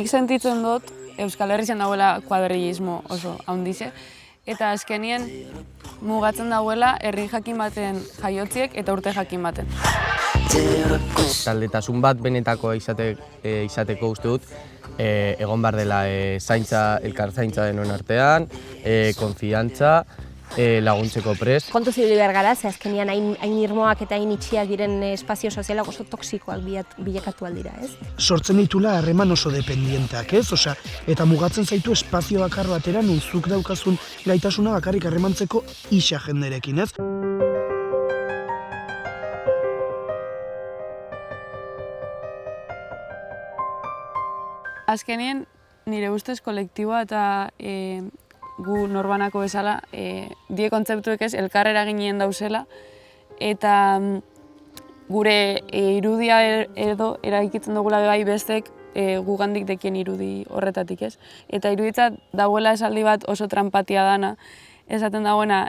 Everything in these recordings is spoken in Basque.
nik sentitzen dut Euskal Herrian dagoela kuadrillismo oso handize, eta azkenien mugatzen dagoela herri jakin baten jaiotziek eta urte jakin baten. Taldetasun bat benetako izateko uste dut, egon behar dela zaintza, elkarzaintza denon artean, konfiantza, laguntzeko prest. Kontu zibili behar gara, ze azkenian hain irmoak eta hain itxiak diren espazio sozialak oso toksikoak bilakatu aldira, ez? Sortzen ditula harreman oso dependienteak, ez? Osea, eta mugatzen zaitu espazio bakar batera non zuk daukazun gaitasuna bakarrik harremantzeko isa jenderekin, ez? Azkenien, nire ustez kolektiboa eta gu norbanako bezala, die kontzeptuek ez elkar eraginen dauzela, eta gure irudia edo eraikitzen dugula bai bestek gugandik dekien irudi horretatik ez. Eta iruditzat dagoela esaldi bat oso tranpatia dana, esaten dagoena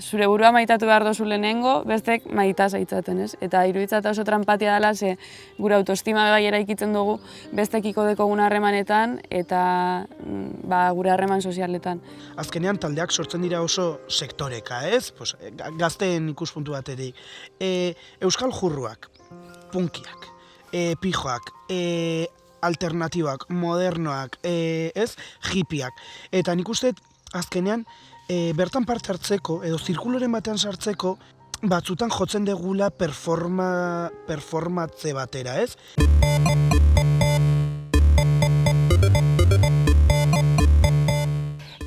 zure burua maitatu behar dozu lehenengo, bestek maita zaitzaten ez. Eta iruditzat oso tranpatia dela, ze gure autoestima bai eraikitzen dugu bestekiko dekogun harremanetan eta gure harreman sozialetan. Azkenean taldeak sortzen dira oso sektoreka, ez? Gazteen ikuspuntu baterik. Euskal jurruak, punkiak, pijoak, alternatibak, modernoak, ez? Hippiak. Eta nik uste azkenean bertan parte hartzeko edo zirkuloren batean sartzeko batzutan jotzen degula performatze batera, ez?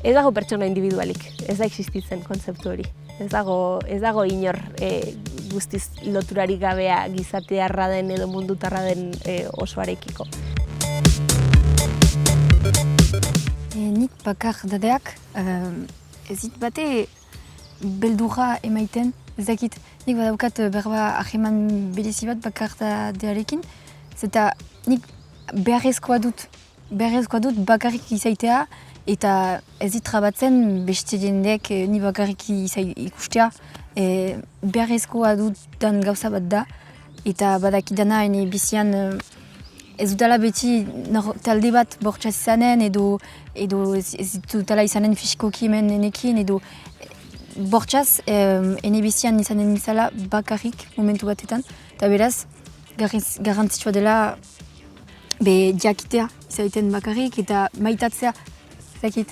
Ez dago pertsona individualik, ez da existitzen kontzeptu hori. Ez dago inor guztiz loturarik gabea gizatearra den edo mundutarra den osoarekiko. Nik bakar dadeak ez dit bate beldurra emaiten, ez dakit, nik badaukat berba ahreman berezi bat bakar dadearekin, zeta nik beharrezkoa dut bakarrik izaitea, eta ez dit trabatzen beste jendeek ni bakarrik ikustea, beharrezkoa dutan gauza bat da, eta badakidana ene bizian ez dutala beti talde bat bortxaz izanen edo ez dutala izanen fisikoki hemen enekin edo bortxaz ene bizian izanen izala bakarrik momentu batetan. Eta beraz, garrantzitsua dela jakitea izaiten bakarrik eta maitatzea zakit.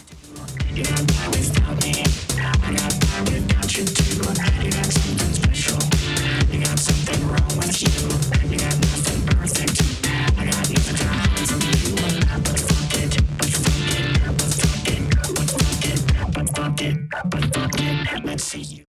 Let's see you.